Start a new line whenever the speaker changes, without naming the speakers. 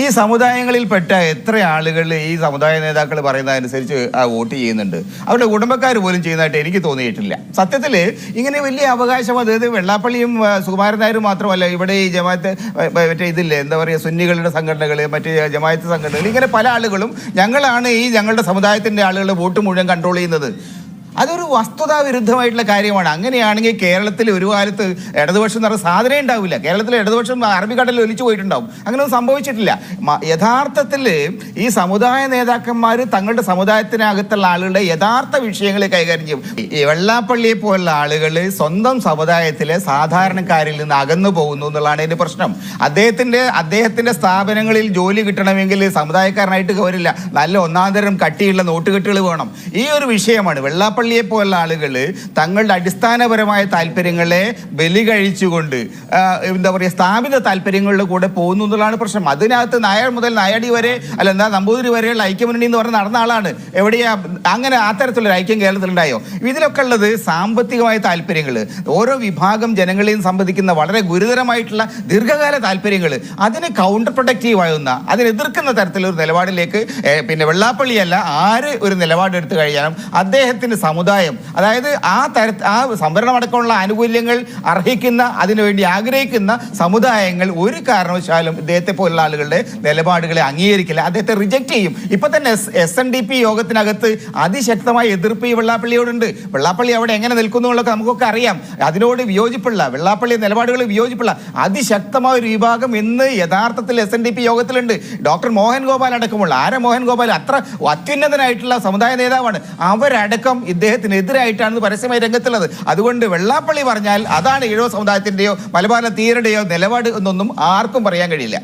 ഈ സമുദായങ്ങളിൽപ്പെട്ട എത്ര ആളുകൾ ഈ സമുദായ നേതാക്കൾ പറയുന്നതനുസരിച്ച് വോട്ട് ചെയ്യുന്നുണ്ട്? അവരുടെ കുടുംബക്കാർ പോലും ചെയ്യുന്നതായിട്ട് എനിക്ക് തോന്നിയിട്ടില്ല. സത്യത്തിൽ ഇങ്ങനെ വലിയ അവകാശം, അതായത് വെള്ളാപ്പള്ളിയും സുകുമാരൻ നായരും മാത്രമല്ല, ഇവിടെ ഈ ജമാഅത്ത് മറ്റേ ഇതില്ലേ, എന്താ പറയുക, സുന്നികളുടെ സംഘടനകൾ, മറ്റേ ജമാഅത്ത് സംഘടനകൾ, ഇങ്ങനെ പല ആളുകളും ഞങ്ങളാണ് ഈ ഞങ്ങളുടെ സമുദായത്തിൻ്റെ ആളുകളുടെ വോട്ട് മുഴുവൻ കൺട്രോൾ ചെയ്യുന്നത്. അതൊരു വസ്തുതാ വിരുദ്ധമായിട്ടുള്ള കാര്യമാണ്. അങ്ങനെയാണെങ്കിൽ കേരളത്തിൽ ഒരു കാലത്ത് ഇടതുപക്ഷം എന്ന് പറഞ്ഞ സാധനം ഉണ്ടാവില്ല. കേരളത്തിൽ ഇടതുപക്ഷം അറബിക്കടലിൽ ഒലിച്ചു പോയിട്ടുണ്ടാവും. അങ്ങനെയൊന്നും സംഭവിച്ചിട്ടില്ല. യഥാർത്ഥത്തിൽ ഈ സമുദായ നേതാക്കന്മാർ തങ്ങളുടെ സമുദായത്തിനകത്തുള്ള ആളുകളുടെ യഥാർത്ഥ വിഷയങ്ങളെ കൈകാര്യം ചെയ്യും. ഈ വെള്ളാപ്പള്ളിയെ പോലുള്ള ആളുകൾ സ്വന്തം സമുദായത്തിലെ സാധാരണക്കാരിൽ നിന്ന് അകന്നു പോകുന്നു എന്നുള്ളതാണ് ഇതിന്റെ പ്രശ്നം. അദ്ദേഹത്തിന്റെ സ്ഥാപനങ്ങളിൽ ജോലി കിട്ടണമെങ്കിൽ സമുദായക്കാരനായിട്ട് വരില്ല, നല്ല ഒന്നാന്തരം കട്ടിയുള്ള നോട്ടുകെട്ടുകൾ വേണം. ഈ ഒരു വിഷയമാണ് വെള്ളാപ്പള്ളി പോലുള്ള ആളുകൾ തങ്ങളുടെ അടിസ്ഥാനപരമായ താല്പര്യങ്ങളെ ബലി കഴിച്ചുകൊണ്ട് എന്താ പറയുക, സ്ഥാപിത താല്പര്യങ്ങളുടെ കൂടെ പോകുന്നു എന്നുള്ളതാണ് പ്രശ്നം. അതിനകത്ത് നായർ മുതൽ നായടി വരെ, അല്ല എന്താ നമ്പൂതിരി വരെയുള്ള ഐക്യമുന്നണി എന്ന് പറഞ്ഞ് നടന്ന ആളാണ്. എവിടെയാ അങ്ങനെ ആ തരത്തിലൊരു ഐക്യം കേരളത്തിലുണ്ടായോ? ഇതിലൊക്കെ ഉള്ളത് സാമ്പത്തികമായ താല്പര്യങ്ങൾ, ഓരോ വിഭാഗം ജനങ്ങളെയും സംബന്ധിക്കുന്ന വളരെ ഗുരുതരമായിട്ടുള്ള ദീർഘകാല താല്പര്യങ്ങൾ, അതിന് കൗണ്ടർ പ്രൊഡക്റ്റീവ് ആകുന്ന, അതിനെതിർക്കുന്ന തരത്തിലൊരു നിലപാടിലേക്ക് പിന്നെ വെള്ളാപ്പള്ളിയല്ല ആര് ഒരു നിലപാടെടുത്തു കഴിയാനും അദ്ദേഹത്തിന് സമുദായം, അതായത് ആ സംവരണമടക്കമുള്ള ആനുകൂല്യങ്ങൾ അർഹിക്കുന്ന, അതിനുവേണ്ടി ആഗ്രഹിക്കുന്ന സമുദായങ്ങൾ ഒരു കാരണവശാലും ഇദ്ദേഹത്തെ പോലുള്ള ആളുകളുടെ നിലപാടുകളെ അംഗീകരിക്കില്ല, അദ്ദേഹത്തെ റിജക്ട് ചെയ്യും. ഇപ്പൊ തന്നെ SNDP യോഗത്തിനകത്ത് അതിശക്തമായ എതിർപ്പ് ഈ വെള്ളാപ്പള്ളിയോടുണ്ട്. വെള്ളാപ്പള്ളി അവിടെ എങ്ങനെ നിൽക്കുന്നു എന്നുള്ളതൊക്കെ നമുക്കൊക്കെ അറിയാം. അതിനോട് വിയോജിപ്പുള്ള, വെള്ളാപ്പള്ളി നിലപാടുകൾ വിയോജിപ്പുള്ള അതിശക്തമായ ഒരു വിഭാഗം ഇന്ന് യഥാർത്ഥത്തിൽ SNDP യോഗത്തിലുണ്ട്. ഡോക്ടർ മോഹൻ ഗോപാൽ അടക്കമുള്ള, മോഹൻ ഗോപാൽ അത്ര അത്യുന്നതനായിട്ടുള്ള സമുദായ നേതാവാണ്. അവരടക്കം ഇദ്ദേഹത്തിനെതിരായിട്ടാണ് പരസ്യമായി രംഗത്തുള്ളത്. അതുകൊണ്ട് വെള്ളാപ്പള്ളി പറഞ്ഞാൽ അതാണ് ഈഴവ സമുദായത്തിന്റെയോ മലബാർ തീരുടെയോ നിലപാട് എന്നൊന്നും ആർക്കും പറയാൻ കഴിയില്ല.